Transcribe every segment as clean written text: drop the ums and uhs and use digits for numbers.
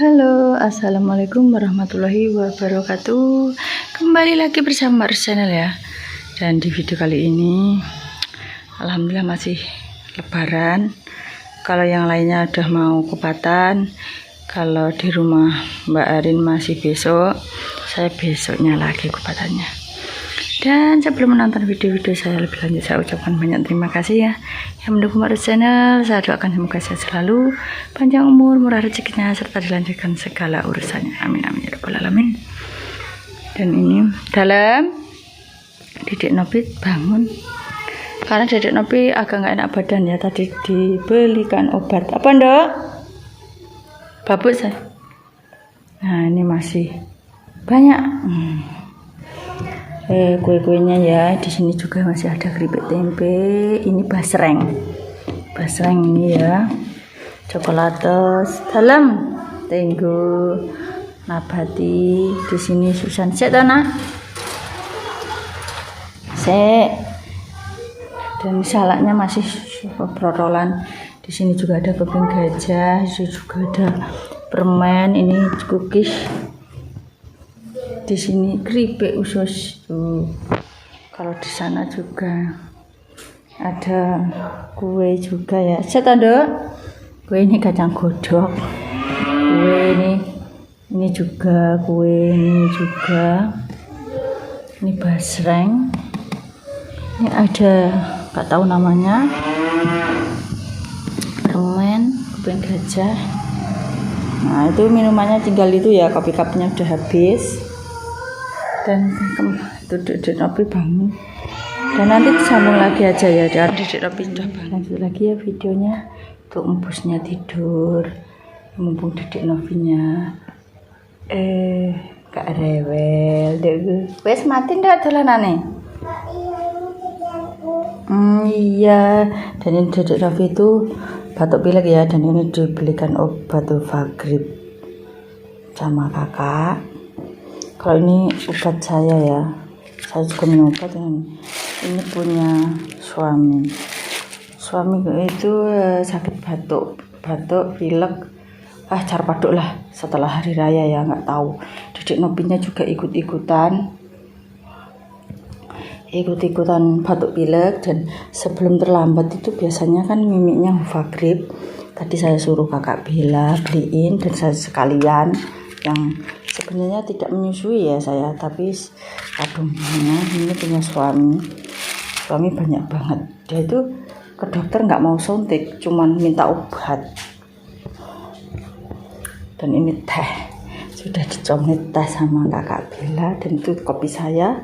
Halo, assalamualaikum warahmatullahi wabarakatuh. Kembali lagi bersama Ars Channel ya. Dan di video kali ini, alhamdulillah masih Lebaran. Kalau yang lainnya udah mau kupatan, kalau di rumah Mbak Arin masih besok, saya besoknya lagi kupatannya. Dan sebelum menonton video-video saya lebih lanjut, saya ucapkan banyak terima kasih ya yang mendukung Ars Channel. Saya doakan semoga saya selalu panjang umur, murah rezekinya, serta dilanjutkan segala urusannya. Amin amin ya rabbal alamin. Dan ini dalam Dedek Nopi bangun karena Dedek Nopi agak nggak enak badan ya. Tadi dibelikan obat apa ndok? Babuk saya. Nah ini masih banyak. Kue-kuenya ya, di sini juga masih ada keripik tempe. Ini basreng ini ya, coklatos dalam tenggo nabati. Di sini susan sek nak sek, dan salaknya masih protolan. Di sini juga ada keping gajah, di sini juga ada permen, ini cookies. Di sini keripik usus tuh. Kalau di sana juga ada kue juga ya. Setanduk. Kue ini kacang godok. Kue ini juga kue, ini juga. Ini basreng. Ini ada nggak tahu namanya. Permen, keping gajah. Nah, itu minumannya tinggal itu ya, kopi cupnya udah habis. Dan itu Dedek Nopi bangun, dan nanti disambung lagi aja ya. Dan Dedek Nopi sudah bangun, lanjut lagi ya videonya. Tuh empusnya tidur, mumpung Dedek Nopinya gak rewel deh. Wes mati ndak dolanane? Iya. Dan ini Dedek Nopi itu batuk pilek ya, dan ini dibelikan obat Vagrip sama kakak. Kalau ini obat saya ya, saya juga minum obat. Ini punya suami itu sakit batuk pilek, carpaduk lah setelah hari raya ya, nggak tahu. Dedek Nopinya juga ikut-ikutan batuk pilek. Dan sebelum terlambat itu biasanya kan mimiknya Vagrip. Tadi saya suruh kakak Bella beliin, dan saya sekalian yang sebenarnya tidak menyusui ya saya, tapi aduh ini punya suami banyak banget. Dia itu ke dokter nggak mau suntik, cuman minta obat. Dan ini teh sudah dicomot teh sama kakak Bella, dan itu kopi saya.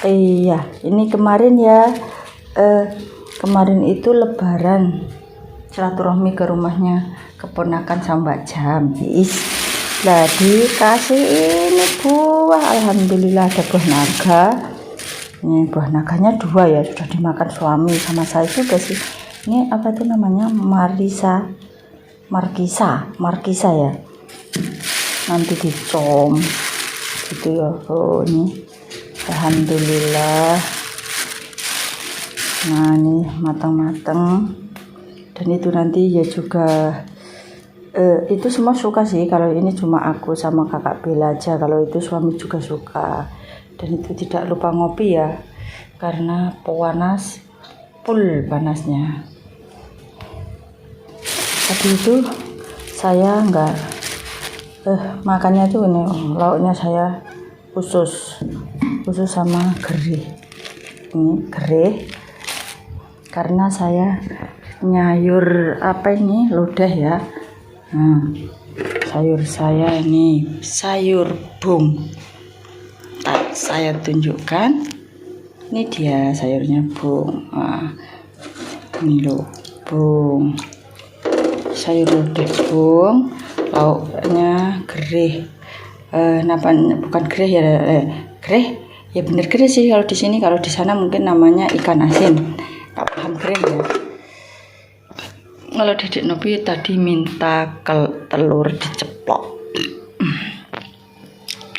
Iya, ini kemarin ya, kemarin itu Lebaran, silaturahmi ke rumahnya keponakan sama Mbak Jamis. Lah dikasih ini buah, alhamdulillah ada buah naga. Ini buah naganya 2 ya, sudah dimakan suami sama saya juga sih. Ini apa tuh namanya, markisa ya. Nanti dicom gitu ya. Oh ini alhamdulillah. Nah ini matang-matang. Dan itu nanti ya juga itu semua suka sih. Kalau ini cuma aku sama kakak Bella aja, kalau itu suami juga suka. Dan itu tidak lupa ngopi ya, karena panas, full panasnya. Tadi itu saya enggak makannya tuh ini lauknya saya khusus sama gerih. Ini gerih karena saya nyayur apa ini lodeh ya. Nah, sayur saya ini sayur bung. Saya tunjukkan, ini dia sayurnya bung. Nah, ini loh bung, sayur lodeh bung, lauknya gerih. Bukan gerih ya, gerih ya, bener gerih sih kalau di sini. Kalau di sana mungkin namanya ikan asin, nggak paham gerih ya. Kalau Dedek Nopi tadi minta telur diceplok.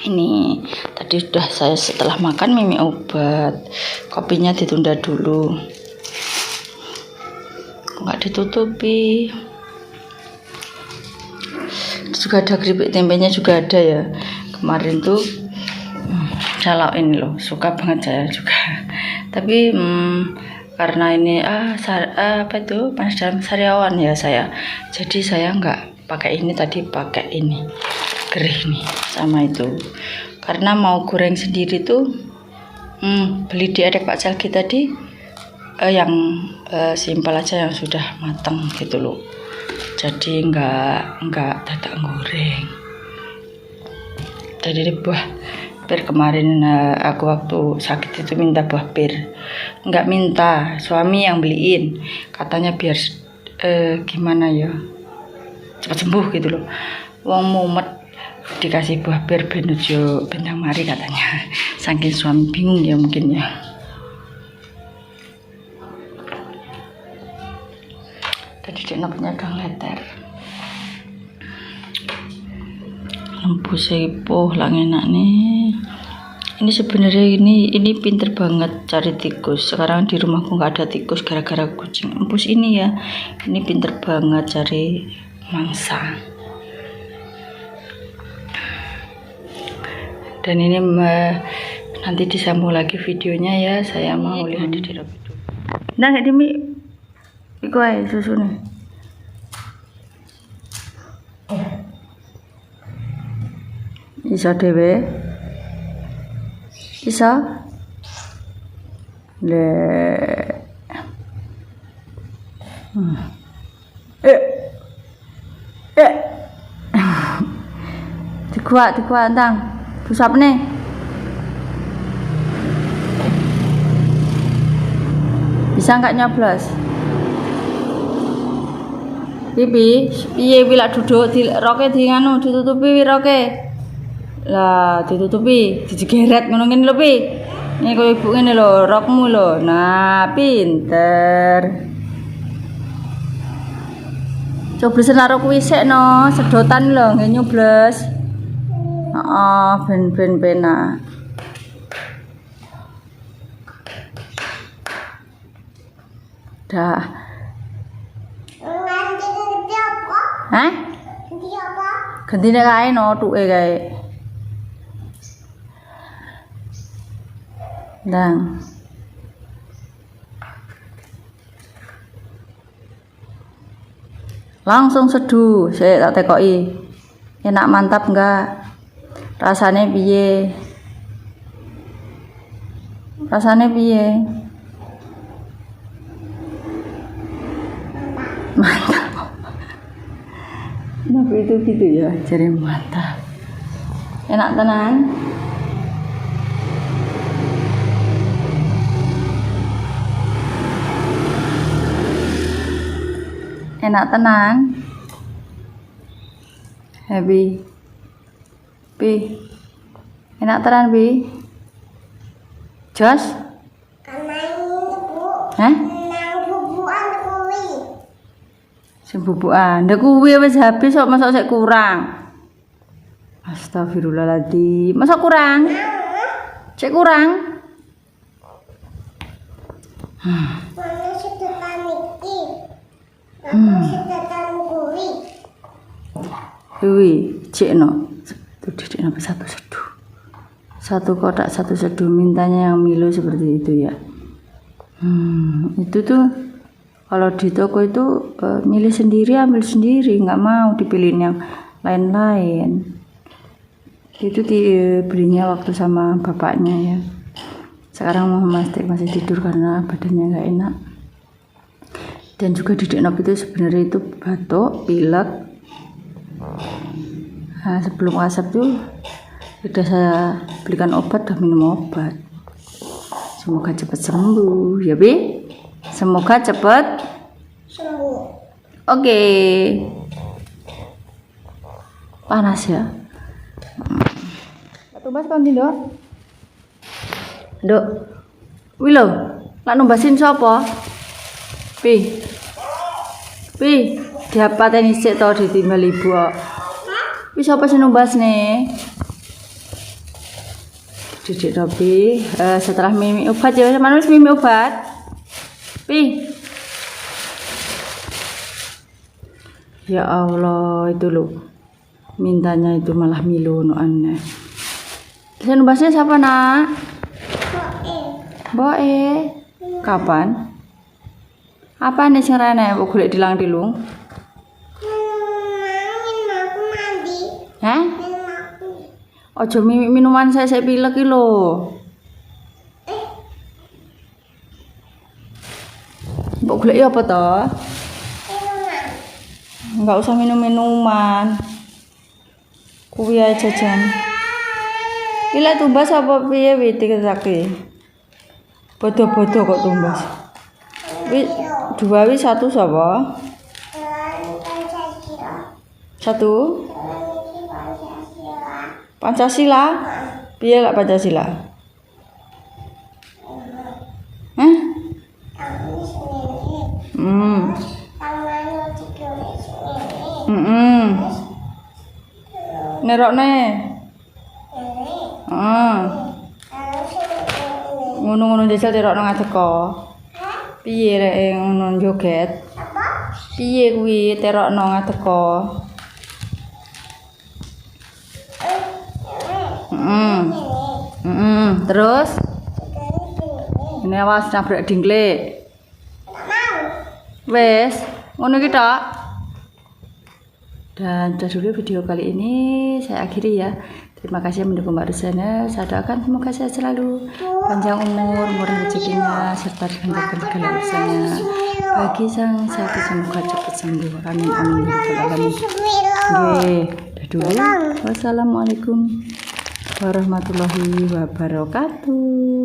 Ini tadi sudah saya setelah makan mimi obat, kopinya ditunda dulu, nggak ditutupi. juga ada keripik tempenya juga ada ya. Kemarin tuh kalau ini loh suka banget saya juga. Tapi karena ini apa itu panas dalam sariawan ya saya. Jadi saya nggak pakai ini, tadi pakai ini gerih nih sama itu. Karena mau goreng sendiri tuh beli di Adek Pak Selgi tadi yang simpel aja, yang sudah matang gitu loh. Jadi nggak dadak goreng. Jadi buah pir kemarin aku waktu sakit itu minta buah pir, nggak minta, suami yang beliin, katanya biar gimana ya, cepat sembuh gitu loh. Wong mumet dikasih buah pir benujo bentang mari katanya. Saking suami bingung ya mungkin ya. Tadi dia namanya gang leter. Lembu sepo lang enak nih. Ini sebenarnya ini pinter banget cari tikus. Sekarang di rumahku nggak ada tikus gara-gara kucing empus ini ya. Ini pinter banget cari mangsa. Dan ini nanti disambung lagi videonya ya. Saya mau lihat di video. Nah, nggak demi iku ae susune. Iso dhewe. Iso. Le. Dikuat entang. Pusapne. Bisa nggak nyoblos? Pipi, piye wi lak duduk di roke di nganu ditutupi wi roke. Lah ditutupi, dijegeret ngono ngene lho Pi. Ini koyo ibu ngene lho, rokmu lho. Nah, pinter. Coblesen karo kuwi sik no, sedotan lho nggih nyobles. Heeh, ben penak. Dah. Hah? Gentine kae no tuke kae. Ndang. Langsung seduh, saya tak tekoki. Enak mantap enggak? Rasane piye? Rasane piye? Mantap. Kenapa itu gitu ya? Jadi mantap. Enak tenan. Enak tenan. Happy. Pi. Enak tenan, Pi. Jos? Hah? Sing bubukan. Ndek kuwi wis habis kok, masa sik kurang. Astagfirullahaladzim. Masa kurang? Cek kurang? Kuwi cek no. Itu didik apa satu seduh. Satu kotak satu seduh, mintanya yang Milo seperti itu ya. Itu tuh kalau di toko itu milih sendiri, ambil sendiri, nggak mau dipilihin yang lain-lain. Itu dibelinya waktu sama bapaknya ya. Sekarang masih tidur karena badannya nggak enak. Dan juga Didik Nop itu sebenarnya itu batuk, pilek. Nah, sebelum asap tuh sudah saya belikan obat dan minum obat. Semoga cepat sembuh ya Bi. Semoga cepat sembuh. Oke. Panas ya. Tumbas kon Ndok. Ndok. Wi lho, lak numbasin sapa? Pi. Diapateni sik to ditimbal ibu kok. Wis sapa sing numbasne? Didik Robi, setelah mimi obat ya, mana wis mimi obat? Pi. Ya Allah, itu loh. Mintanya itu malah Milo no aneh. Saya numbasnya siapa nak? Boe. Kapan? Apa nih sing rene mbok golek dilang-dilung? Hah? Ojo minuman saya pilek iki lho. Mbok golek apa to? Enggak usah minum-minuman. Kuwi ae jajan. Pilek tumbas apa piye witi kesake? Bodo-bodo kok tumbas. Dua wi satu sapa? Satu? Pancasila? Piye lak Pancasila? Hah? Nerokne. Ngono-ngono jajal terokno ngadeko. Piye rek ngono joget? Piye kuwi terokno ngadeko? Terus? Ini awas nabrak dingklek. Wes, ngono iki tok. Dan sudah dulu video kali ini saya akhiri ya. Terima kasih mendukung Mbak Rusana. Saya doakan semoga saya selalu panjang umur, murah rezekinya, serta dilancarkan segala urusannya. Bagi sang sakit semoga cepat sembuh. Amin amin ya rabbal alamin. Oke, dah dulu. Wassalamualaikum warahmatullahi wabarakatuh.